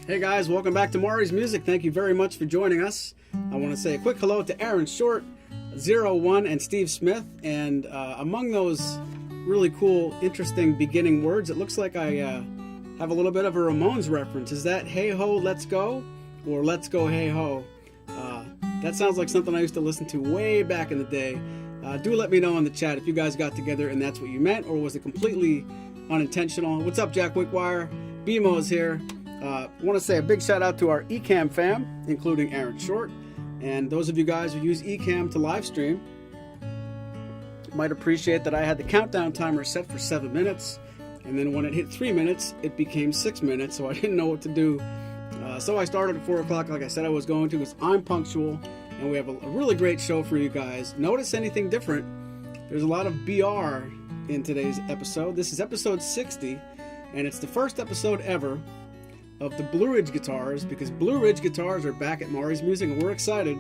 Hey guys, welcome back to Maury's Music. Thank you very much for joining us. I want to say a quick hello to Aaron Short, 01, and Steve Smith. And among those really cool, interesting beginning words, it looks like I have a little bit of a Ramones reference. Is that Hey Ho, Let's Go? Or Let's Go Hey Ho? That sounds like something I used to listen to way back in the day. Do let me know in the chat if you guys got together and that's what you meant, or was it completely unintentional? What's up, Jack Wickwire? BMO is here. I want to say a big shout out to our Ecamm fam, including Aaron Short, and those of you guys who use Ecamm to live stream might appreciate that I had the countdown timer set for 7 minutes, and then when it hit 3 minutes, it became 6 minutes, so I didn't know what to do. So I started at 4 o'clock like I said I was going to, because I'm punctual, and we have a really great show for you guys. Notice anything different? There's a lot of BR in today's episode. This is episode 60, and it's the first episode ever of the Blue Ridge Guitars, because Blue Ridge Guitars are back at Maury's Music and we're excited.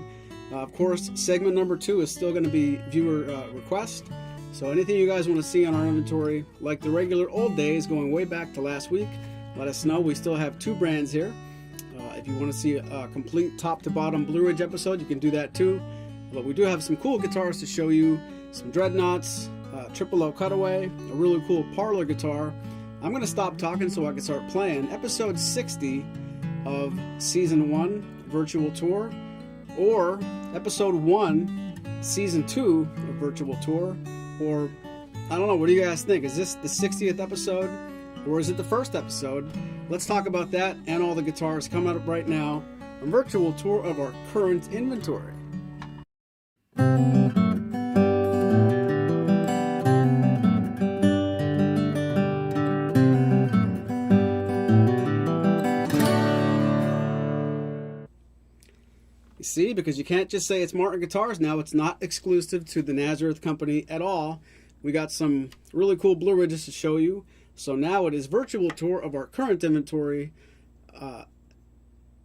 Of course, segment number 2 is still going to be viewer request, so anything you guys want to see on our inventory, like the regular old days going way back to last week, let us know. We still have 2 brands here. If you want to see a complete top to bottom Blue Ridge episode, you can do that too, but we do have some cool guitars to show you. Some Dreadnoughts, Triple O Cutaway, a really cool Parlor guitar. I'm going to stop talking so I can start playing. Episode 60 of Season 1 Virtual Tour, or Episode 1 Season 2 of Virtual Tour, or I don't know, what do you guys think? Is this the 60th episode, or is it the first episode? Let's talk about that and all the guitars coming up right now. A virtual tour of our current inventory. See, because you can't just say it's Martin Guitars now. It's not exclusive to the Nazareth Company at all. We got some really cool Blue Ridges to show you. So now it is virtual tour of our current inventory,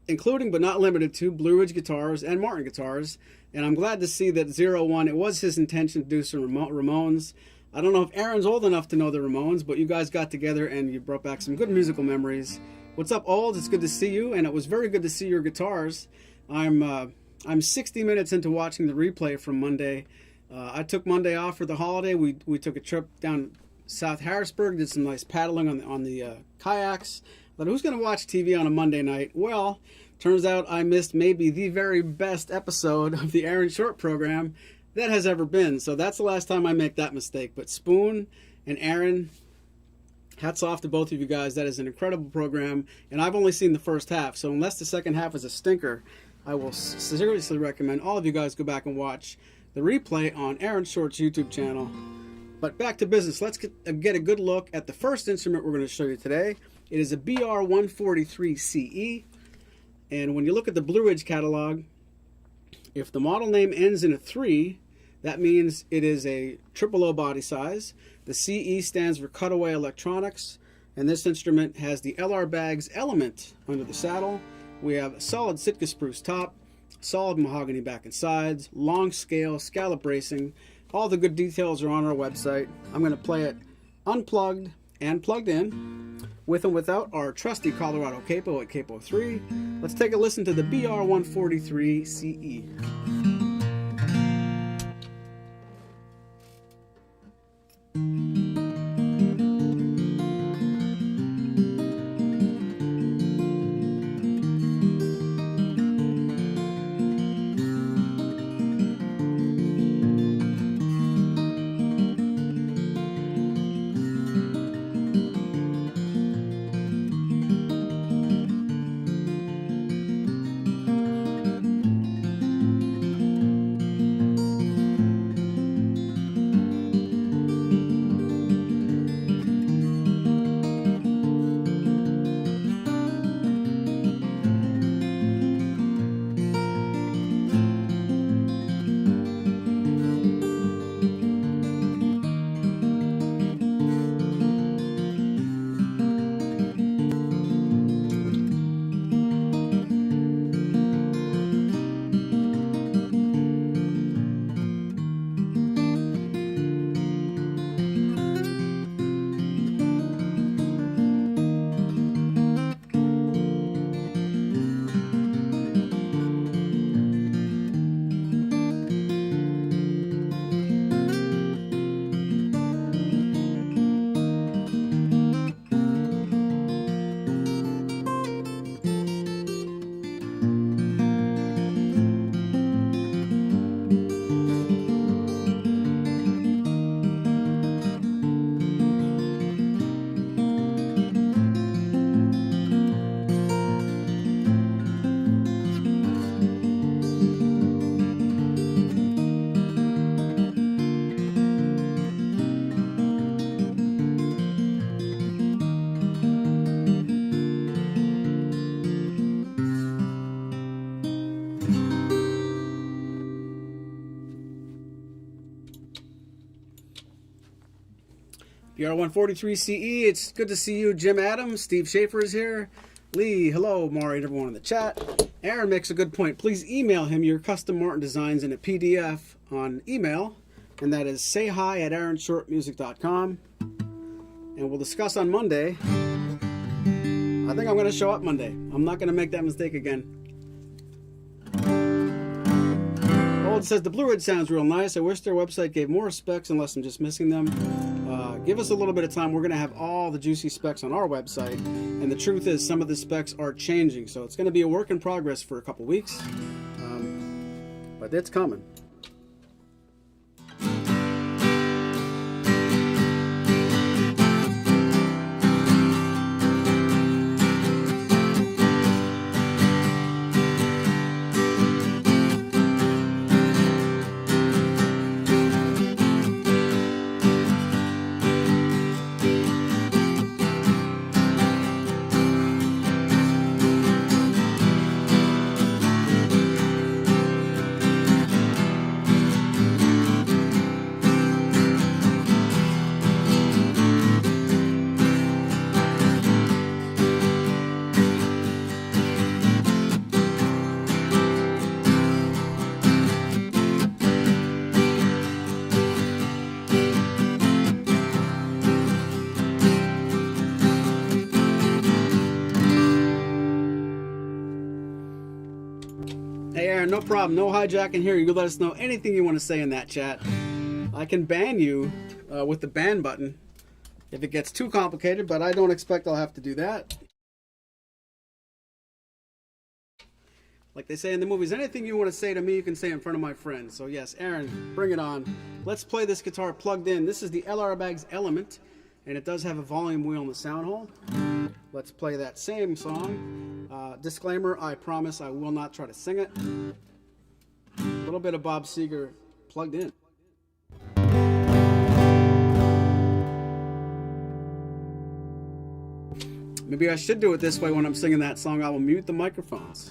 including but not limited to Blue Ridge Guitars and Martin Guitars. And I'm glad to see that 01, it was his intention to do some Ramones. I don't know if Aaron's old enough to know the Ramones, but you guys got together and you brought back some good musical memories. What's up, Old? It's good to see you, and it was very good to see your guitars. I'm 60 minutes into watching the replay from Monday. I took Monday off for the holiday. We took a trip down South Harrisburg, did some nice paddling on the kayaks. But who's going to watch TV on a Monday night? Well, turns out I missed maybe the very best episode of the Aaron Short program that has ever been. So that's the last time I make that mistake. But Spoon and Aaron, hats off to both of you guys. That is an incredible program, and I've only seen the first half. So unless the second half is a stinker, I will seriously recommend all of you guys go back and watch the replay on Aaron Short's YouTube channel. But back to business. Let's get a good look at the first instrument we're going to show you today. It is a BR-143CE. And when you look at the Blue Ridge catalog, if the model name ends in a 3, that means it is a triple O body size. The CE stands for Cutaway Electronics. And this instrument has the LR Baggs Element under the saddle. We have a solid Sitka spruce top, solid mahogany back and sides, long scale, scallop bracing. All the good details are on our website. I'm going to play it unplugged and plugged in, with and without our trusty Colorado capo at Capo 3. Let's take a listen to the BR-143CE. BR143CE, it's good to see you. Jim Adams, Steve Schaefer is here. Lee, hello, Maury, and everyone in the chat. Aaron makes a good point. Please email him your custom Martin designs in a PDF on email, and that is sayhi@aaronshortmusic.com. And we'll discuss on Monday. I think I'm going to show up Monday. I'm not going to make that mistake again. Old says, the Blue Ridge sounds real nice. I wish their website gave more specs unless I'm just missing them. Give us a little bit of time. We're going to have all the juicy specs on our website. And the truth is, some of the specs are changing. So it's going to be a work in progress for a couple weeks. But it's coming. Hey Aaron, no problem, no hijacking here. You can let us know anything you want to say in that chat. I can ban you with the ban button if it gets too complicated, but I don't expect I'll have to do that. Like they say in the movies, anything you want to say to me, you can say in front of my friends. So yes, Aaron, bring it on. Let's play this guitar plugged in. This is the LR Baggs Element, and it does have a volume wheel in the sound hole. Let's play that same song. Disclaimer, I promise I will not try to sing it. A little bit of Bob Seger plugged in. Maybe I should do it this way when I'm singing that song. I will mute the microphones.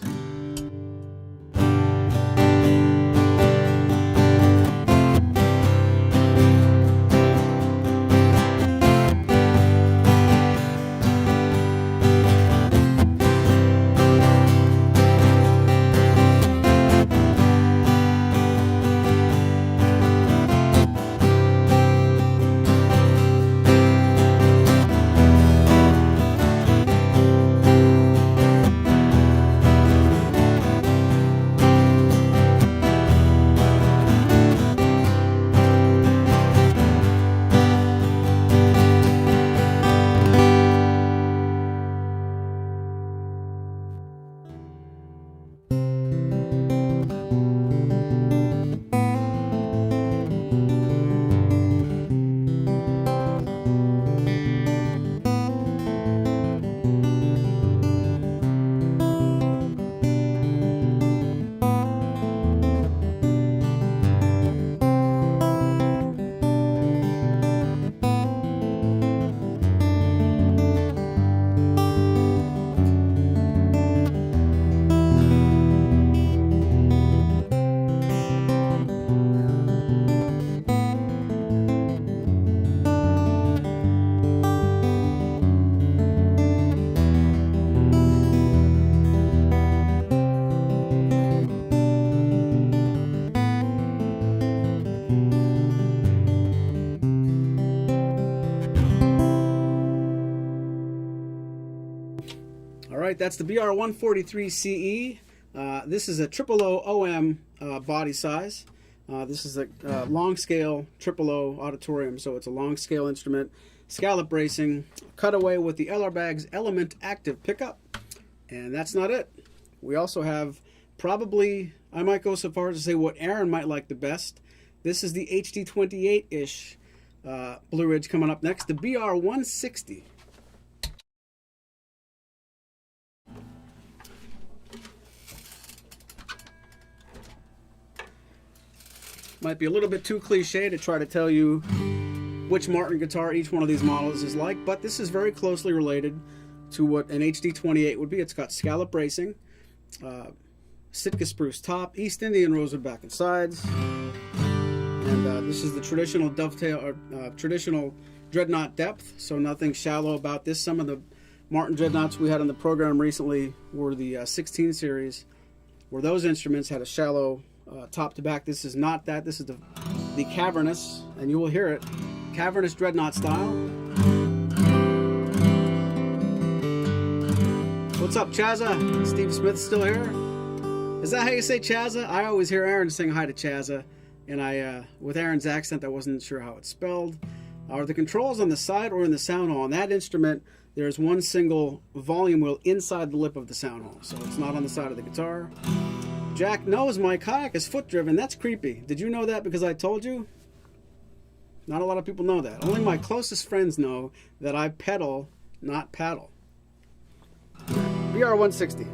Alright, that's the BR143CE. This is a 000 OM body size. This is a long scale 000 auditorium, so it's a long scale instrument. Scallop bracing, cutaway with the LR Baggs Element active pickup. And that's not it. We also have probably, I might go so far as to say what Aaron might like the best. This is the HD28-ish Blue Ridge coming up next, the BR160. Might be a little bit too cliche to try to tell you which Martin guitar each one of these models is like, but this is very closely related to what an HD28 would be. It's got scallop bracing, Sitka spruce top, East Indian rosewood back and sides, and this is the traditional dovetail or traditional dreadnought depth, so nothing shallow about this. Some of the Martin dreadnoughts we had on the program recently were the 16 series, where those instruments had a shallow top to back. This is not that. This is the cavernous, and you will hear it, cavernous dreadnought style. What's up, Chazza? Steve Smith still here? Is that how you say Chazza? I always hear Aaron saying hi to Chazza, and with Aaron's accent, I wasn't sure how it's spelled. Are the controls on the side or in the sound hole? On that instrument, there's one single volume wheel inside the lip of the sound hole, so it's not on the side of the guitar. Jack knows my kayak is foot driven. That's creepy. Did you know that because I told you? Not a lot of people know that. Only my closest friends know that I pedal, not paddle. BR-160.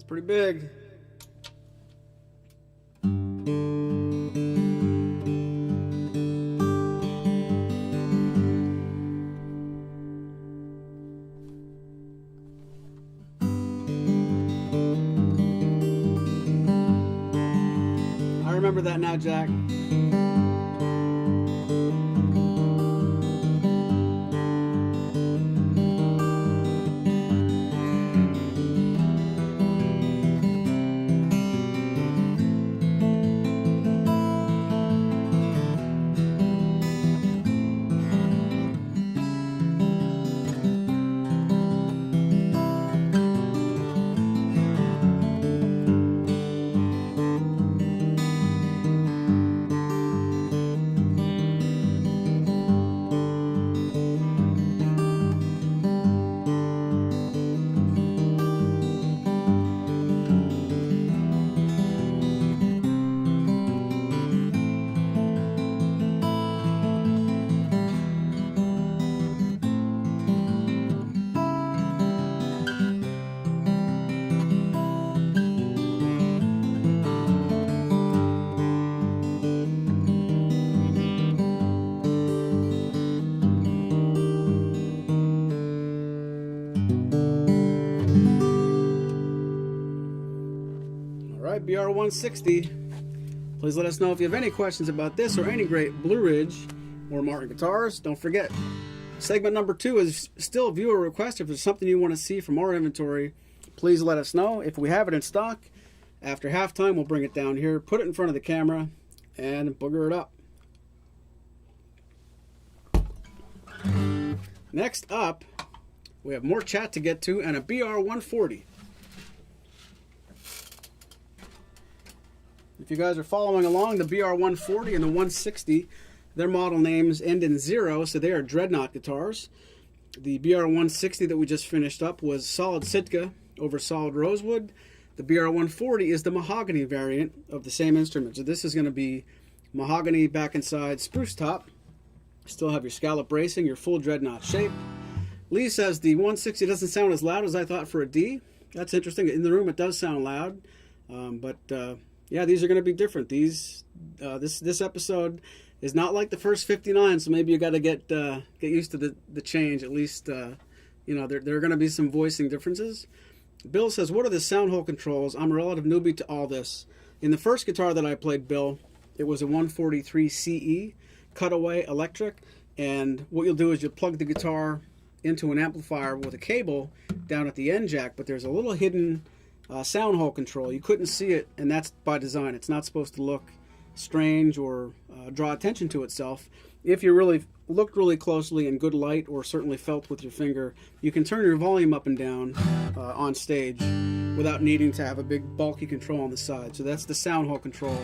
Pretty big. I remember that now, Jack. BR-160. Please let us know if you have any questions about this or any great Blue Ridge or Martin guitars. Don't forget, segment number 2 is still viewer request. If there's something you want to see from our inventory, please let us know. If we have it in stock, after halftime, we'll bring it down here, put it in front of the camera, and booger it up. Next up, we have more chat to get to and a BR-140. If you guys are following along, the BR-140 and the 160, their model names end in 0, so they are dreadnought guitars. The BR-160 that we just finished up was solid Sitka over solid rosewood. The BR-140 is the mahogany variant of the same instrument. So this is going to be mahogany back inside spruce top. Still have your scallop bracing, your full dreadnought shape. Lee says the 160 doesn't sound as loud as I thought for a D. That's interesting. In the room, it does sound loud, but yeah, these are going to be different. This episode is not like the first 59, so maybe you got to get used to the change. At least there are going to be some voicing differences. Bill says, "What are the sound hole controls? I'm a relative newbie to all this. In the first guitar that I played, Bill, it was a 143 CE cutaway electric, and what you'll do is you'll plug the guitar into an amplifier with a cable down at the end jack, but there's a little hidden sound hole control. You couldn't see it, and that's by design. It's not supposed to look strange or draw attention to itself. If you really looked really closely in good light, or certainly felt with your finger, you can turn your volume up and down on stage without needing to have a big bulky control on the side. So that's the sound hole control.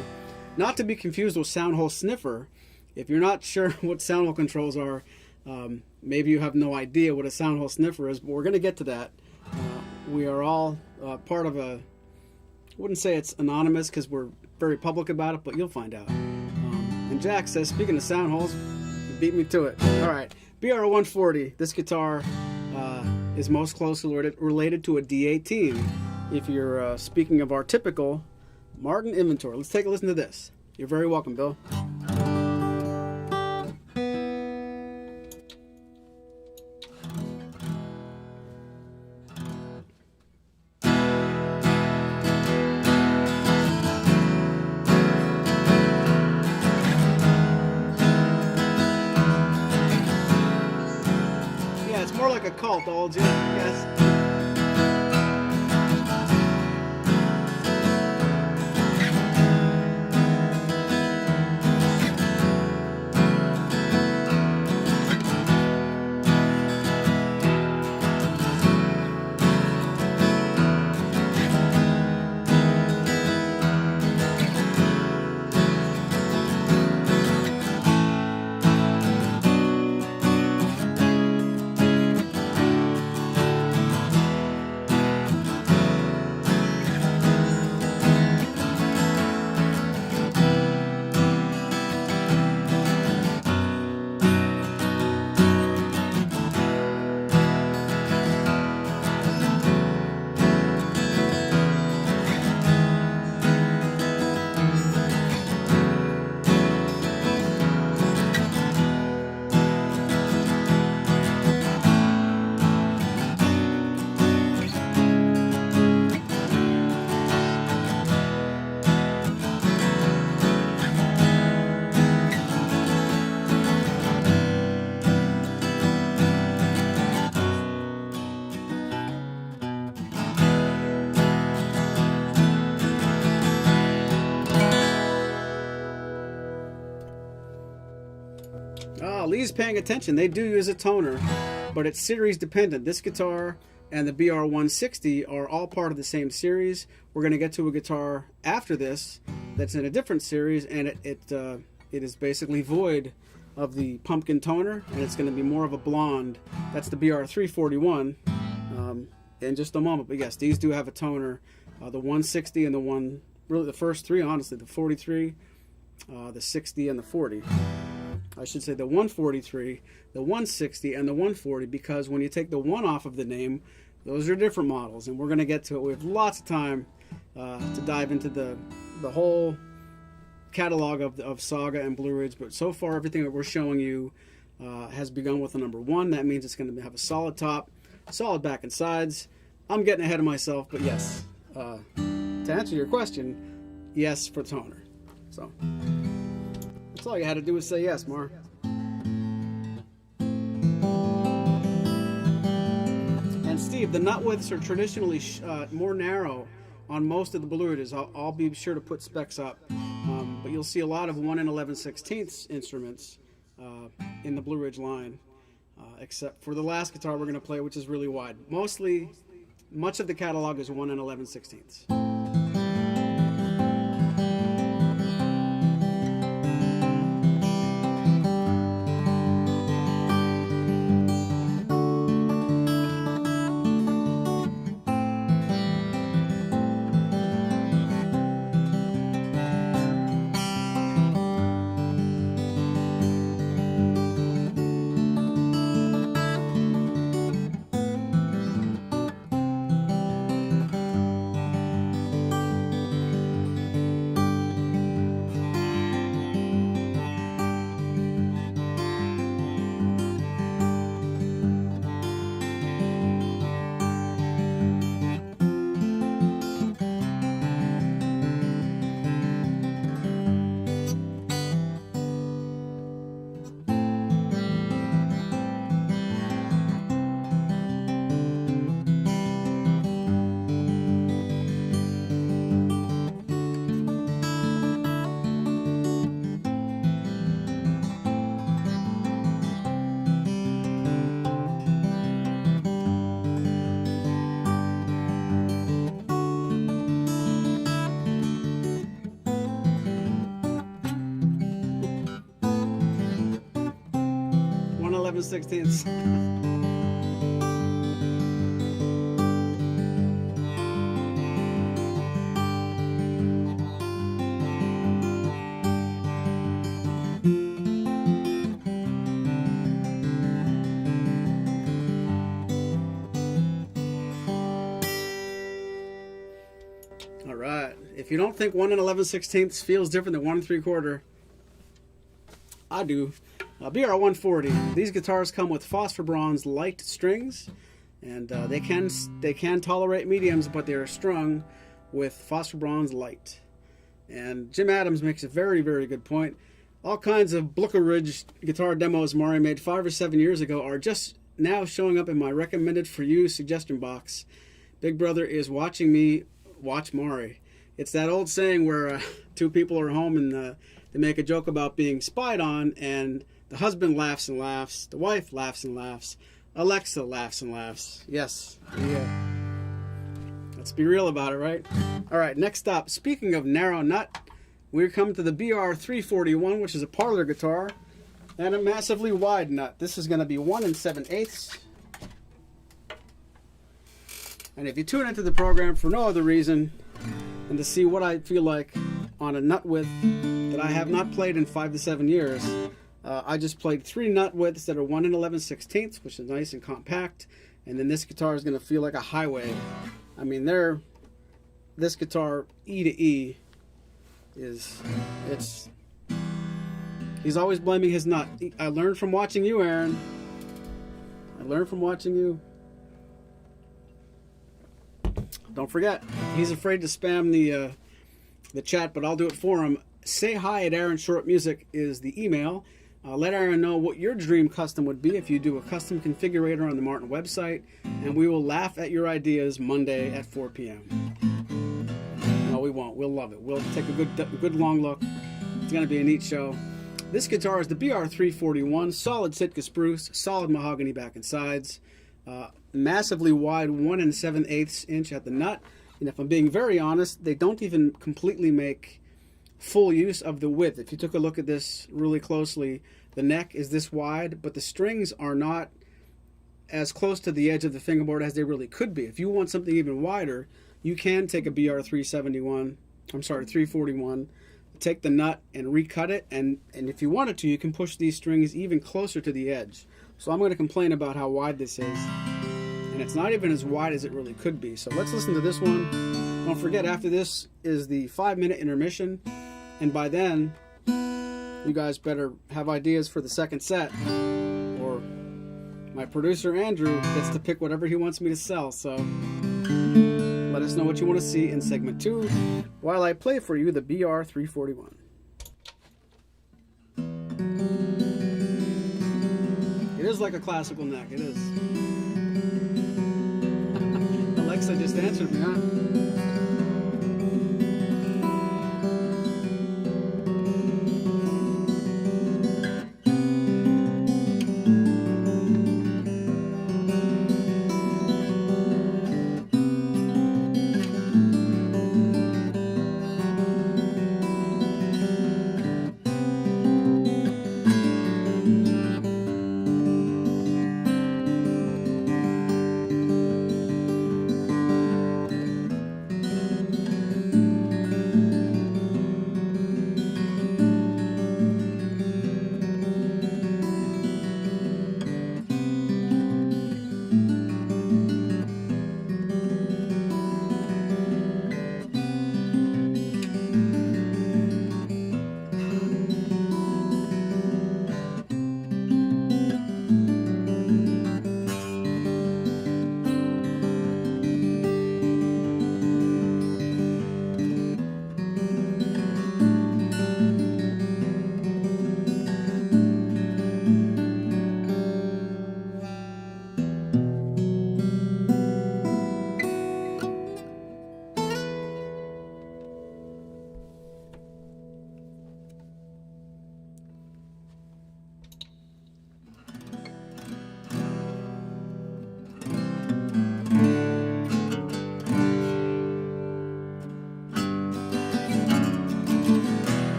Not to be confused with sound hole sniffer. If you're not sure what sound hole controls are, maybe you have no idea what a sound hole sniffer is, but we're going to get to that. We are all part of I wouldn't say it's anonymous because we're very public about it, but you'll find out. And Jack says, speaking of sound holes, you beat me to it. All right, BR-140. This guitar is most closely related to a D18. If you're speaking of our typical Martin inventory. Let's take a listen to this. You're very welcome, Bill. Yeah, it's more like a cult, old Jim. Yes. Lee's paying attention. They do use a toner, but it's series dependent. This guitar and the BR-160 are all part of the same series. We're going to get to a guitar after this that's in a different series, and it is basically void of the pumpkin toner, and it's going to be more of a blonde. That's the BR-341 in just a moment. But yes, these do have a toner. The 160 and the first three, honestly, the 43, the 60, and the 40. I should say the 143, the 160, and the 140, because when you take the 1 off of the name, those are different models, and we're going to get to it. We have lots of time to dive into the whole catalog of Saga and Blue Ridge, but so far everything that we're showing you has begun with the number 1. That means it's going to have a solid top, solid back and sides. I'm getting ahead of myself, but yes, to answer your question, yes for toner. So that's all you had to do was say yes, Mar. And Steve, the nut widths are traditionally more narrow on most of the Blue Ridges. I'll be sure to put specs up, but you'll see a lot of 1 11/16 instruments in the Blue Ridge line, except for the last guitar we're going to play, which is really wide. Much of the catalog is 1 11/16. 11/16. All right. If you don't think 1 11/16 feels different than 1 3/4, I do. BR-140. These guitars come with phosphor bronze light strings, and they can tolerate mediums, but they are strung with phosphor bronze light. And Jim Adams makes a very, very good point. All kinds of Bluckeridge guitar demos Maury made 5 or 7 years ago are just now showing up in my recommended for you suggestion box. Big Brother is watching me watch Maury. It's that old saying where two people are home and they make a joke about being spied on, and the husband laughs and laughs, the wife laughs and laughs, Alexa laughs and laughs. Yes, yeah. Let's be real about it, right? All right, next up, speaking of narrow nut, we're coming to the BR-341, which is a parlor guitar, and a massively wide nut. This is going to be 1 7/8. And if you tune into the program for no other reason than to see what I feel like on a nut width that I have not played in 5 to 7 years, I just played 3 nut widths that are 1 11/16, which is nice and compact. And then this guitar is going to feel like a highway. I mean, this guitar E to E he's always blaming his nut. I learned from watching you, Aaron. I learned from watching you. Don't forget, he's afraid to spam the chat, but I'll do it for him. Say hi at Aaron Short Music is the email. Let Aaron know what your dream custom would be if you do a custom configurator on the Martin website, and we will laugh at your ideas Monday at 4 p.m. No, we won't. We'll love it. We'll take a good long look. It's going to be a neat show. This guitar is the BR-341, solid Sitka spruce, solid mahogany back and sides. Massively wide 1 7/8 inch at the nut, and if I'm being very honest, they don't even completely make full use of the width. If you took a look at this really closely, the neck is this wide, but the strings are not as close to the edge of the fingerboard as they really could be. If you want something even wider, you can take a BR-341, take the nut and recut it, and if you wanted to, you can push these strings even closer to the edge. So I'm going to complain about how wide this is, and it's not even as wide as it really could be. So let's listen to this one. Don't forget, after this is the 5-minute intermission, and by then you guys better have ideas for the second set, or my producer Andrew gets to pick whatever he wants me to sell. So let us know what you want to see in segment 2 while I play for you the BR-341. It is like a classical neck, it is. Alexa just answered me, huh?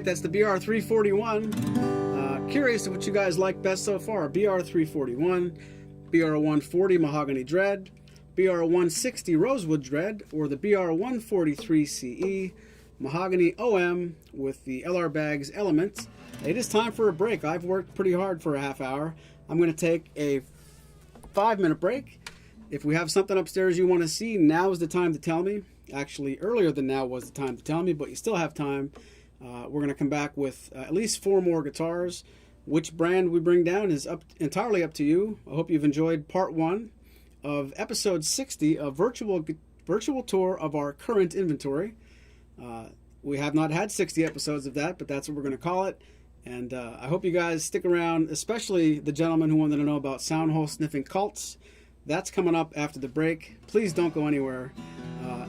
right, that's the BR341. Curious what you guys like best so far. BR341, BR140 Mahogany Dread, BR160 Rosewood Dread, or the BR143 CE Mahogany OM with the LR Baggs Element. It is time for a break. I've worked pretty hard for a half hour. I'm going to take a 5-minute break. If we have something upstairs you want to see, now is the time to tell me. Actually, earlier than now was the time to tell me, but you still have time. We're going to come back with at least 4 more guitars. Which brand we bring down is entirely up to you. I hope you've enjoyed part 1 of episode 60 of virtual tour of our current inventory. We have not had 60 episodes of that, but that's what we're going to call it. And I hope you guys stick around, especially the gentleman who wanted to know about sound hole sniffing cults. That's coming up after the break. Please don't go anywhere.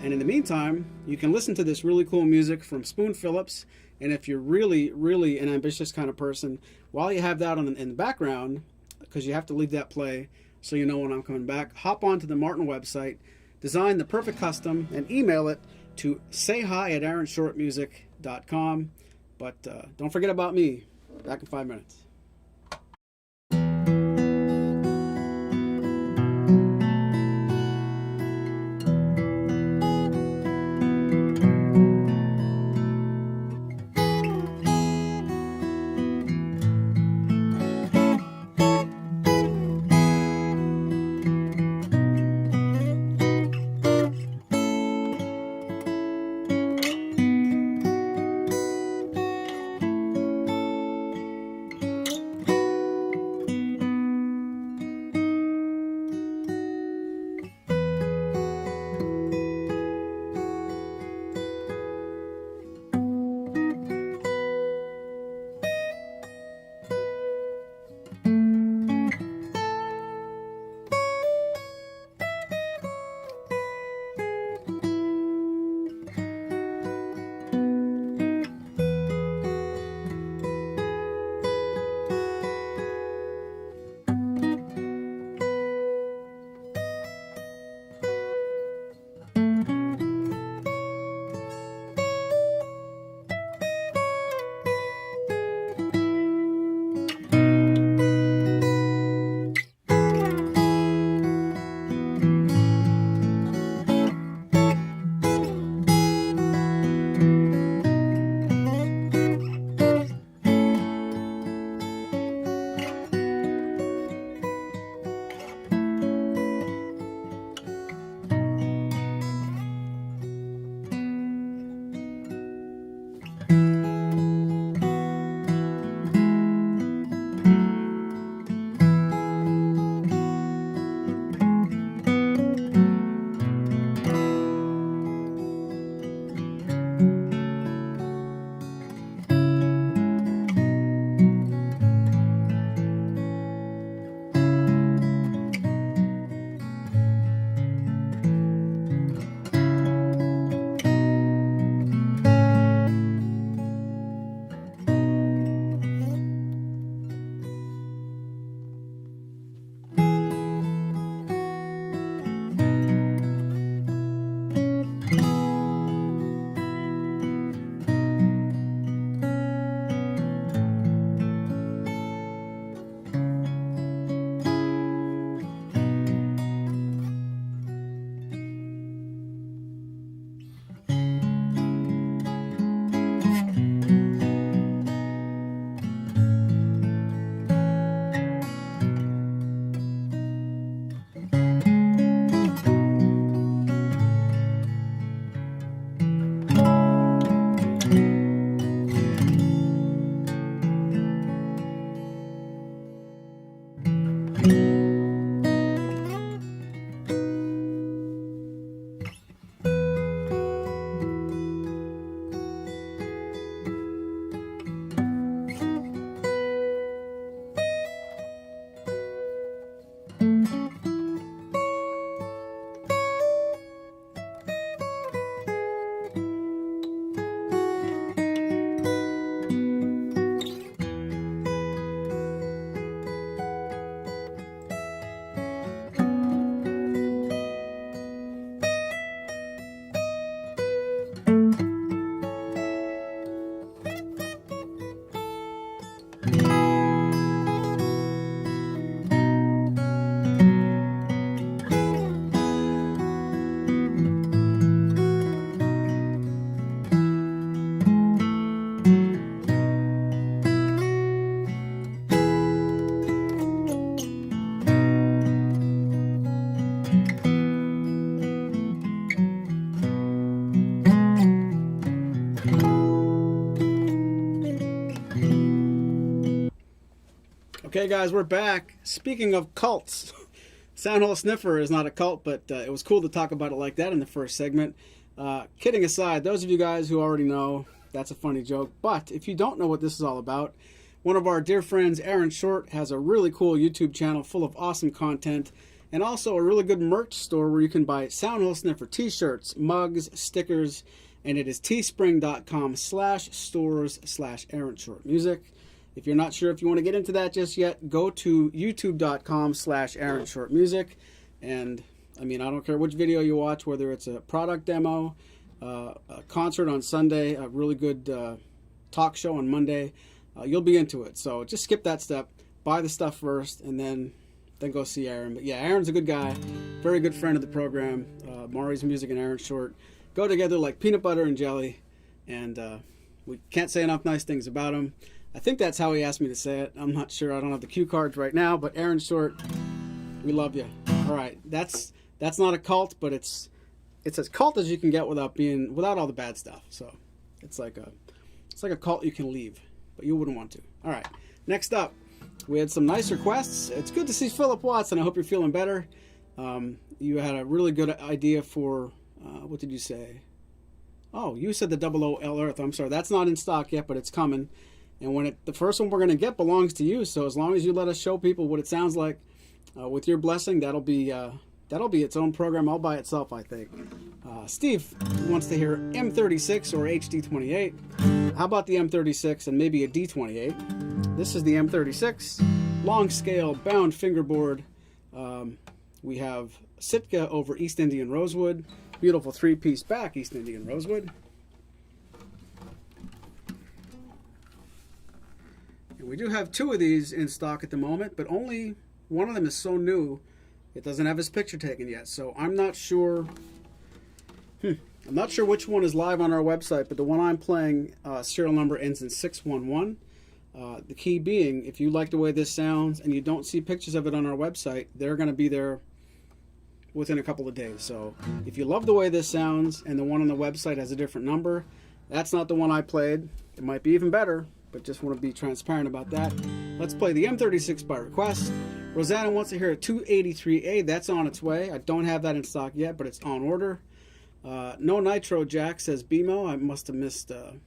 And in the meantime, you can listen to this really cool music from Spoon Phillips. And if you're really, really an ambitious kind of person, while you have that in the background, because you have to leave that play so you know when I'm coming back, hop onto the Martin website, design the perfect custom, and email it to sayhi@aaronshortmusic.com. But don't forget about me. Back in 5 minutes. Okay, guys, we're back. Speaking of cults, Soundhole Sniffer is not a cult, but it was cool to talk about it like that in the first segment. Kidding aside, those of you guys who already know, that's a funny joke. But if you don't know what this is all about, one of our dear friends, Aaron Short, has a really cool YouTube channel full of awesome content, and also a really good merch store where you can buy Soundhole Sniffer t-shirts, mugs, stickers, and it is teespring.com/stores/Aaron Short Music. If you're not sure if you want to get into that just yet, go to youtube.com/Aaron Short Music. And I mean, I don't care which video you watch, whether it's a product demo, a concert on Sunday, a really good talk show on Monday, you'll be into it. So just skip that step, buy the stuff first, and then go see Aaron. But yeah, Aaron's a good guy, very good friend of the program. Maury's Music and Aaron Short go together like peanut butter and jelly, and we can't say enough nice things about him. I think that's how he asked me to say it. I'm not sure. I don't have the cue cards right now, but Aaron Short, we love you. All right, that's not a cult, but it's as cult as you can get without all the bad stuff. So it's like a cult you can leave, but you wouldn't want to. All right, next up, we had some nice requests. It's good to see Philip Watson. I hope you're feeling better. You had a really good idea for what did you say? Oh, you said the 00L Earth. I'm sorry, that's not in stock yet, but it's coming. And the first one we're going to get belongs to you, so as long as you let us show people what it sounds like, with your blessing, that'll be its own program all by itself, I think. Steve wants to hear M36 or HD28. How about the M36 and maybe a D28? This is the M36, long scale bound fingerboard. We have Sitka over East Indian Rosewood, beautiful 3-piece back East Indian Rosewood. We do have 2 of these in stock at the moment, but only one of them is so new, it doesn't have his picture taken yet. So I'm not sure. I'm not sure which one is live on our website, but the one I'm playing, serial number ends in 611. The key being, if you like the way this sounds and you don't see pictures of it on our website, they're going to be there within a couple of days. So if you love the way this sounds and the one on the website has a different number, that's not the one I played. It might be even better, but just want to be transparent about that. Let's play the M36 by request. Rosanna wants to hear a 283A. That's on its way. I don't have that in stock yet, but it's on order. No Nitro Jack says BMO. I must have missed a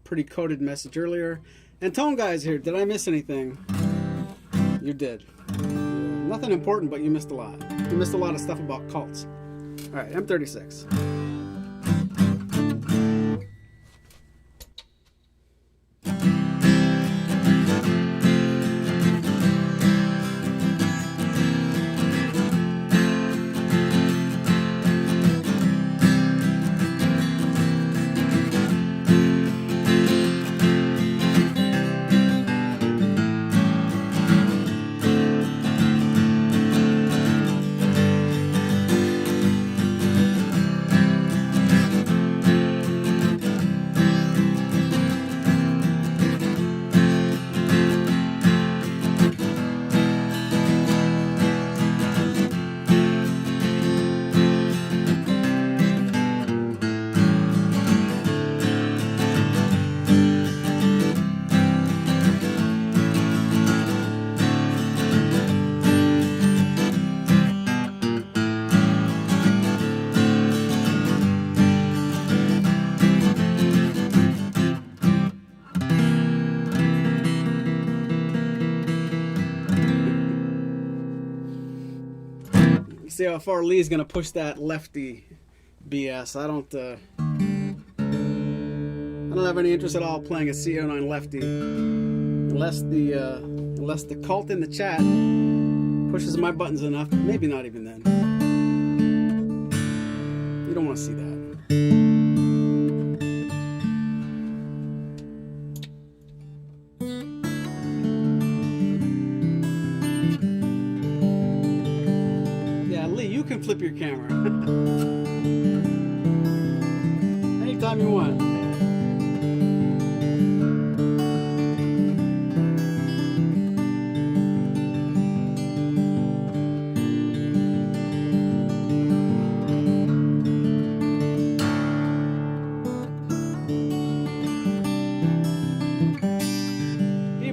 pretty coded message earlier. And Tone Guy's here. Did I miss anything? You did. Nothing important, but you missed a lot. You missed a lot of stuff about cults. All right, M36. See how far Lee's gonna push that lefty BS. I don't have any interest at all playing a CO9 lefty unless the cult in the chat pushes my buttons enough. Maybe not even then. You don't want to see that. You can flip your camera anytime you want.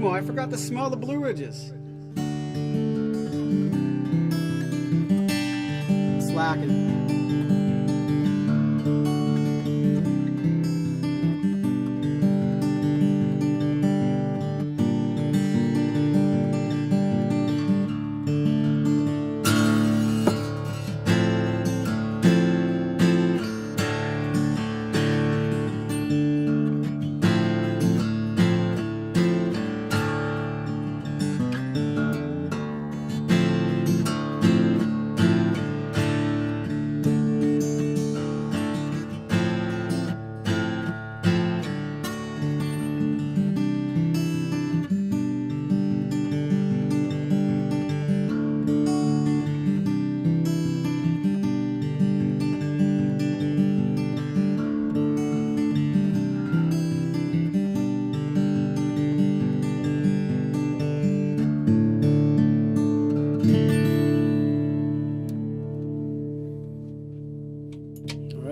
Emo, I forgot to smell the Blue Ridges. Slacking.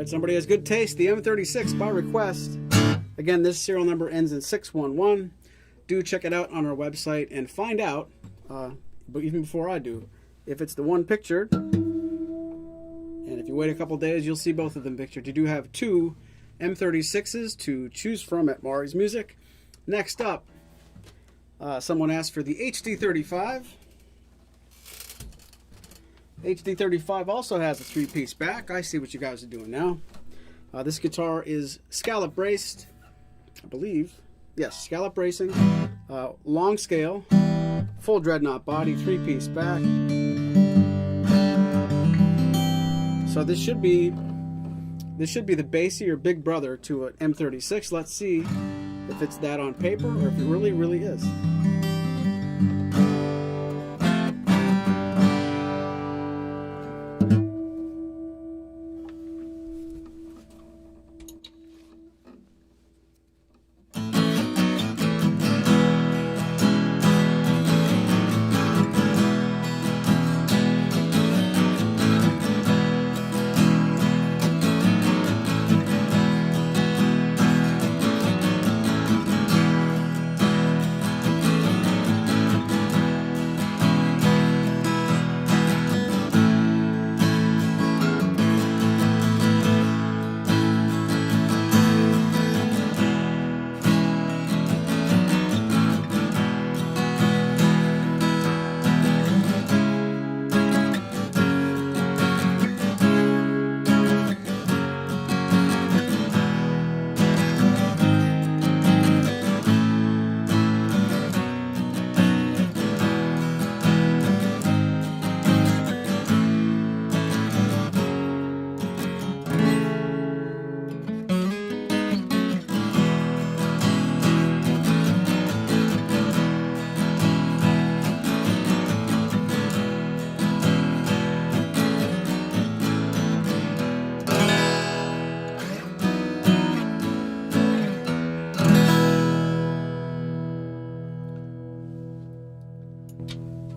Somebody has good taste. The M36 by request. Again, this serial number ends in 611. Do check it out on our website and find out, but even before I do, if it's the one pictured. And if you wait a couple days, you'll see both of them pictured. You do have two M36s to choose from at Maury's Music. Next up, someone asked for the HD35. HD35 also has a three-piece back. I see what you guys are doing now. This guitar is scallop braced, I believe. Yes, scallop bracing, long scale, full dreadnought body, three-piece back. So this should be the bassy or big brother to an M36. Let's see if it's that on paper or if it really is.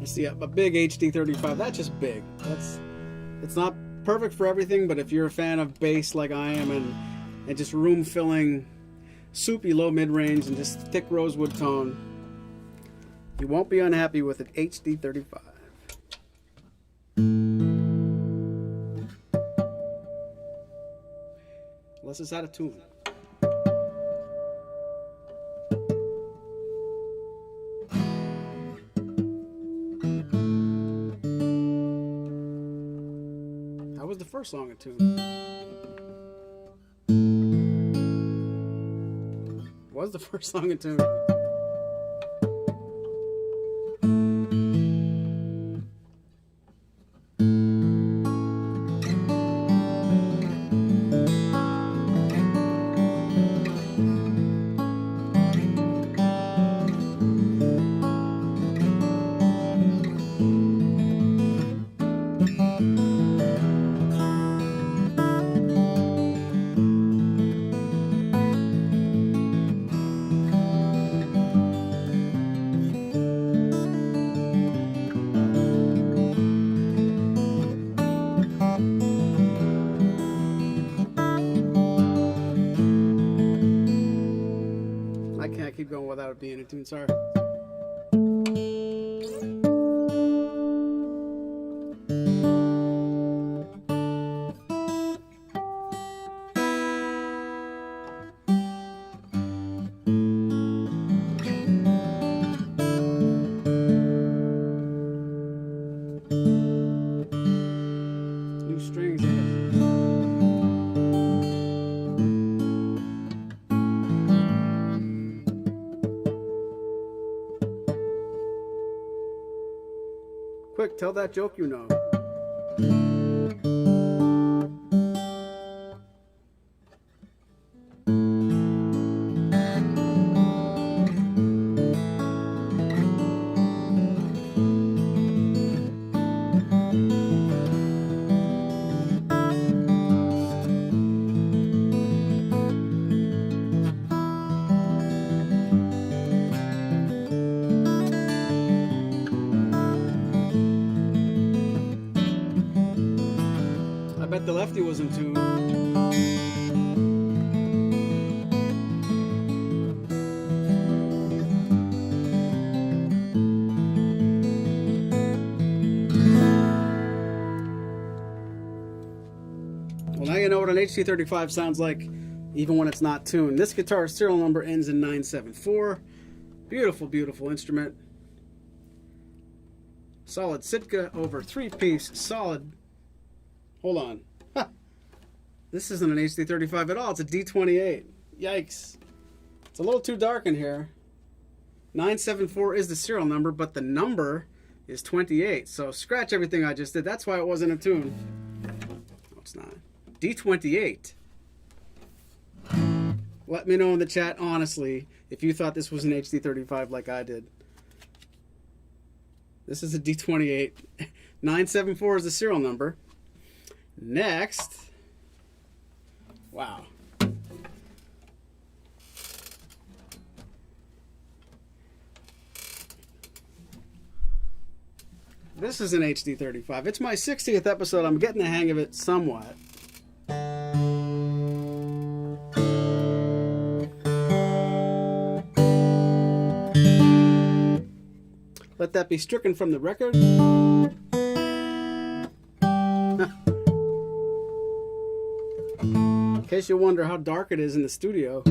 See a big HD35. That's just big. It's not perfect for everything, but if you're a fan of bass like I am and just room filling, soupy low mid range and just thick rosewood tone, you won't be unhappy with an HD35. Unless it's out of tune. The first song in tune was the first song in tune. I can't keep going without it being in tune, sorry. strings in it. Quick, tell that joke you know. I bet the lefty was in tune. Well, now you know what an HT35 sounds like, even when it's not tuned. This guitar's serial number ends in 974. Beautiful, beautiful instrument. Solid Sitka over 3-piece, solid. Hold on. Huh. This isn't an HT35 at all. It's a D28. Yikes. It's a little too dark in here. 974 is the serial number, but the number is 28. So scratch everything I just did. That's why it wasn't a tune. No, it's not. D28. Let me know in the chat, honestly, if you thought this was an HT35 like I did. This is a D28. 974 is the serial number. Next, wow. This is an HD35. It's my 60th episode. I'm getting the hang of it somewhat. Let that be stricken from the record. In case you wonder how dark it is in the studio,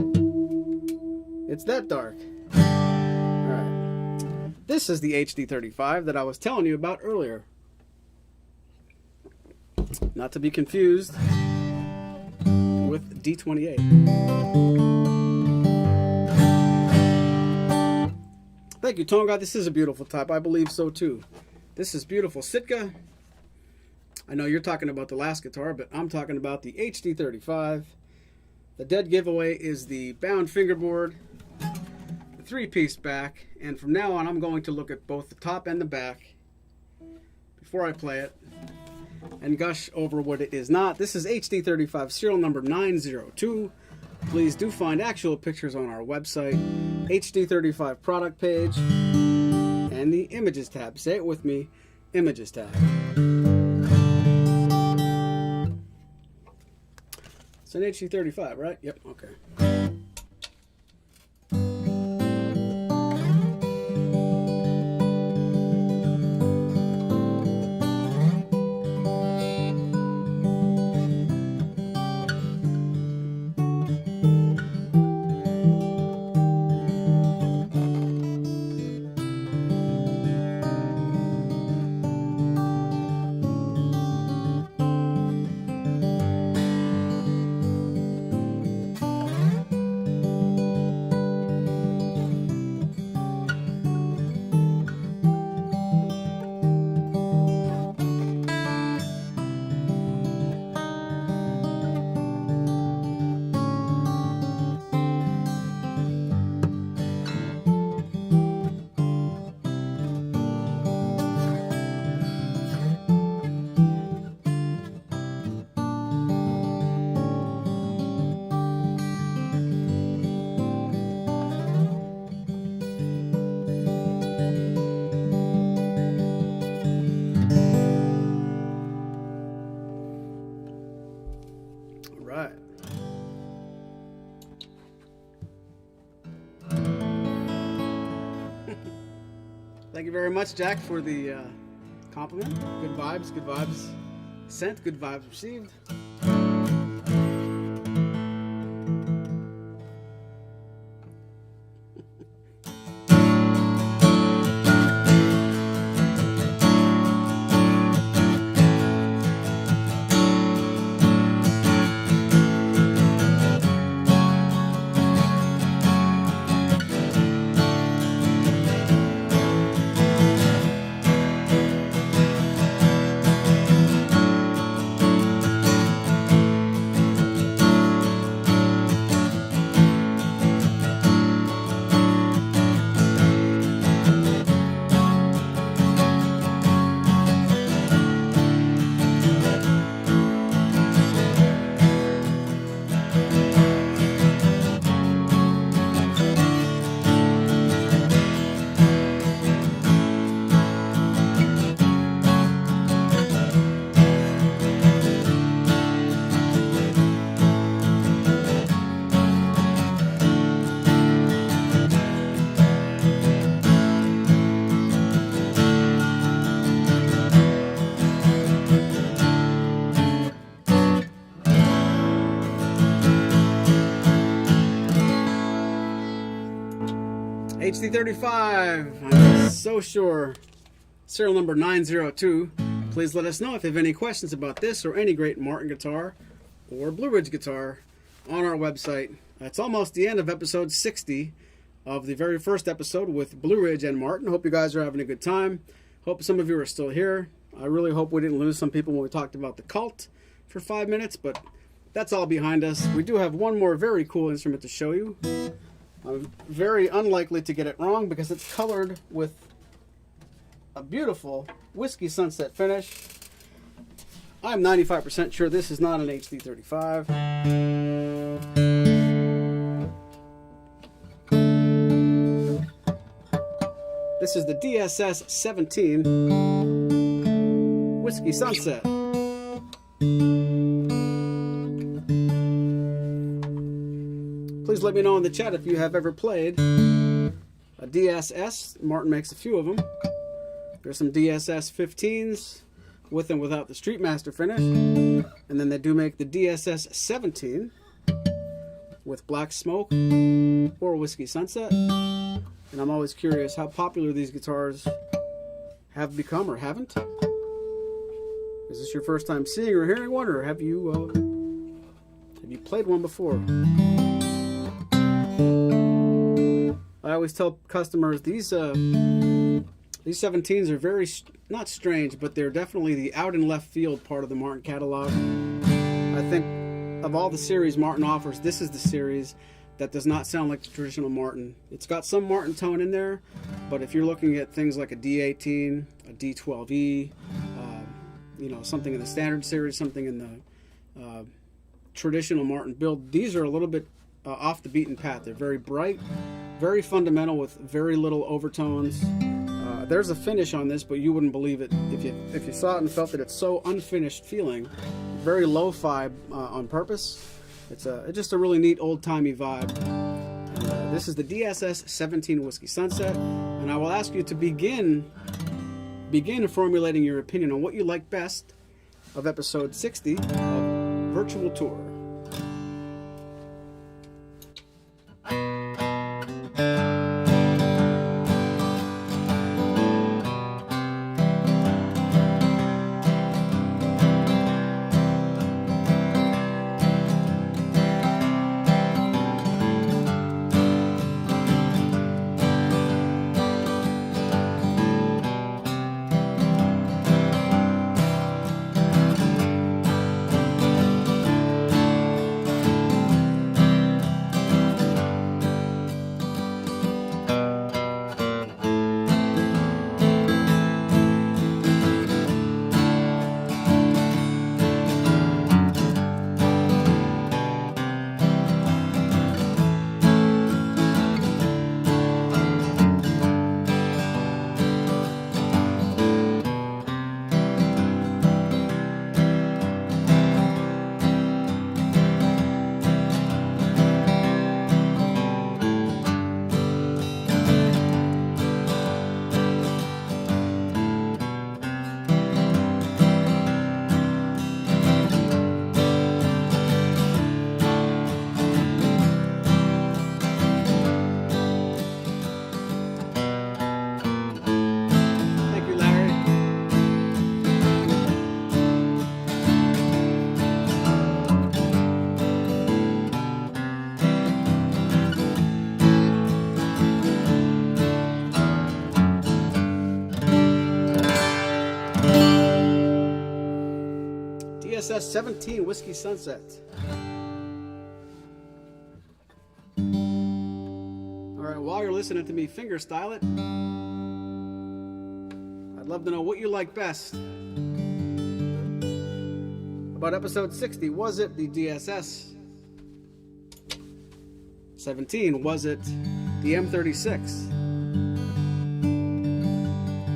it's that dark. Alright. This is the HD35 that I was telling you about earlier. Not to be confused with D28. Thank you, Tonga. This is a beautiful type. I believe so too. This is beautiful Sitka. I know you're talking about the last guitar, but I'm talking about the HD35. The dead giveaway is the bound fingerboard, the 3-piece back, and from now on I'm going to look at both the top and the back before I play it and gush over what it is not. This is HD35 serial number 902. Please do find actual pictures on our website, HD35 product page, and the images tab. Say it with me, images tab. It's an HD35, right? Yep, okay. Right. Thank you very much, Jack, for the compliment. Good vibes sent, good vibes received. HD35, I'm so sure. Serial number 902. Please let us know if you have any questions about this or any great Martin guitar or Blue Ridge guitar on our website. It's almost the end of episode 60 of the very first episode with Blue Ridge and Martin. Hope you guys are having a good time. Hope some of you are still here. I really hope we didn't lose some people when we talked about the Cult for 5 minutes, but that's all behind us. We do have one more very cool instrument to show you. I'm very unlikely to get it wrong because it's colored with a beautiful Whiskey Sunset finish. I'm 95% sure this is not an HD35. This is the DSS 17 Whiskey Sunset. Please let me know in the chat if you have ever played a DSS. Martin makes a few of them. There's some DSS 15s with and without the Streetmaster finish. And then they do make the DSS 17 with Black Smoke or Whiskey Sunset. And I'm always curious how popular these guitars have become or haven't. Is this your first time seeing or hearing one, or have you played one before? I always tell customers these 17s are very, not strange, but they're definitely the out in left field part of the Martin catalog. I think of all the series Martin offers, this is the series that does not sound like the traditional Martin. It's got some Martin tone in there, but if you're looking at things like a D18, a D12E, something in the standard series, something in the traditional Martin build, these are a little bit off the beaten path. They're very bright, very fundamental with very little overtones. There's a finish on this, but you wouldn't believe it if you saw it and felt that it's so unfinished feeling. Very lo-fi on purpose. It's just a really neat old-timey vibe. And, this is the DSS 17 Whiskey Sunset, and I will ask you to begin formulating your opinion on what you like best of episode 60 of Virtual Tour. DSS 17 Whiskey Sunset. Alright, while you're listening to me fingerstyle it, I'd love to know what you like best about episode 60. Was it the DSS 17? Was it the M36?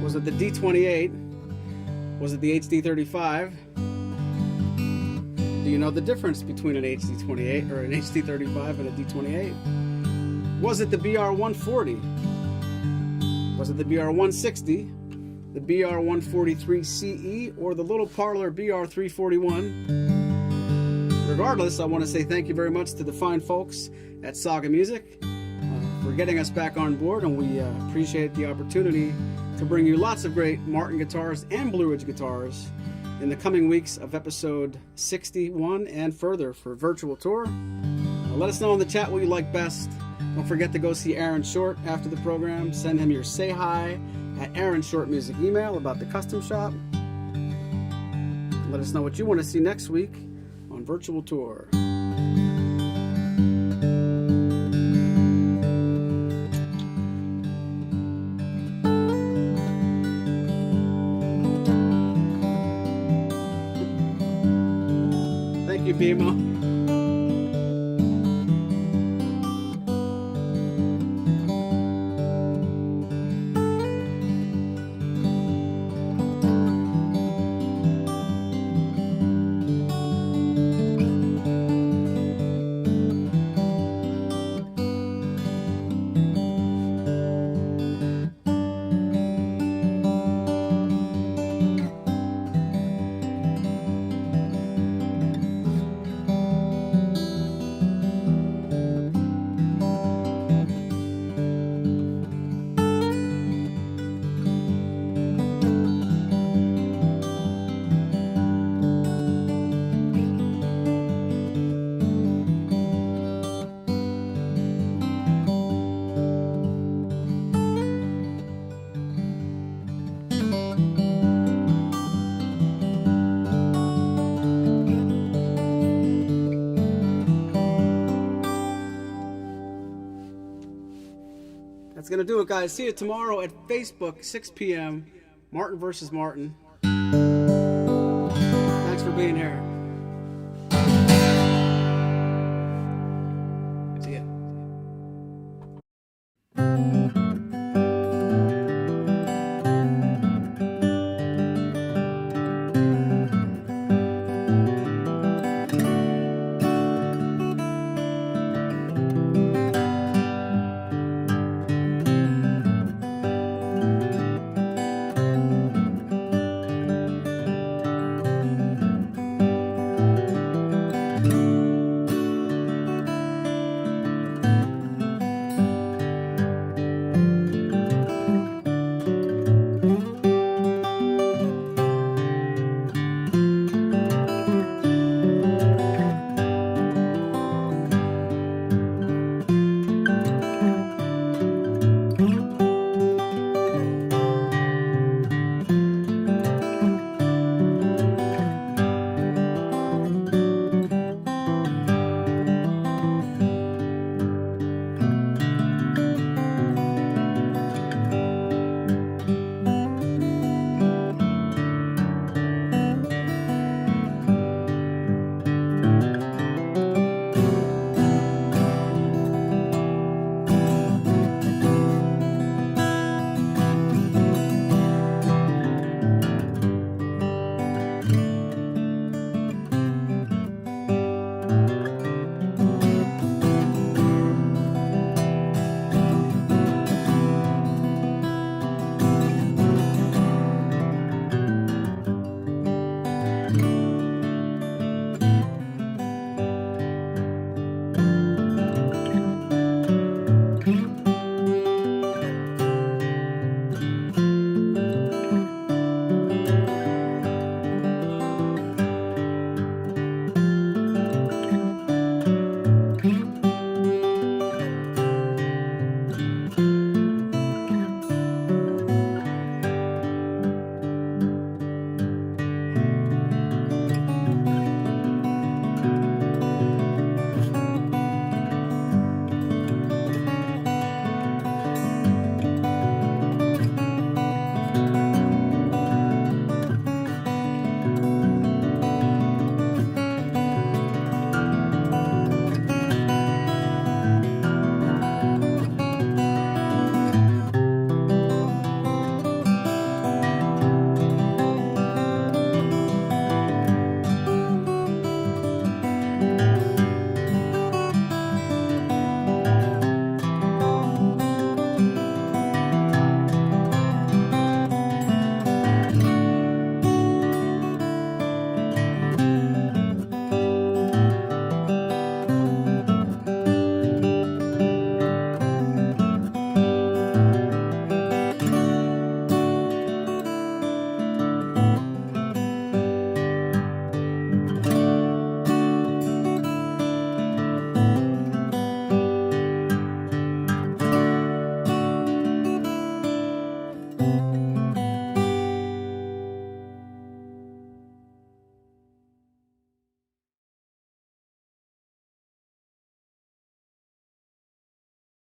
Was it the D28? Was it the HD35? Do you know the difference between an HD28 or an HD35 and a D28? Was it the BR140? Was it the BR160? The BR143CE? Or the little parlor BR341? Regardless, I want to say thank you very much to the fine folks at Saga Music for getting us back on board, and we appreciate the opportunity to bring you lots of great Martin guitars and Blue Ridge guitars in the coming weeks of episode 61 and further for Virtual Tour. Let us know in the chat what you like best. Don't forget to go see Aaron Short after the program. Send him your say hi at Aaron Short Music email about the custom shop. Let us know what you want to see next week on Virtual Tour. Thank you, Bima. That's going to do it, guys. See you tomorrow at Facebook, 6 p.m. Martin versus Martin. Thanks for being here.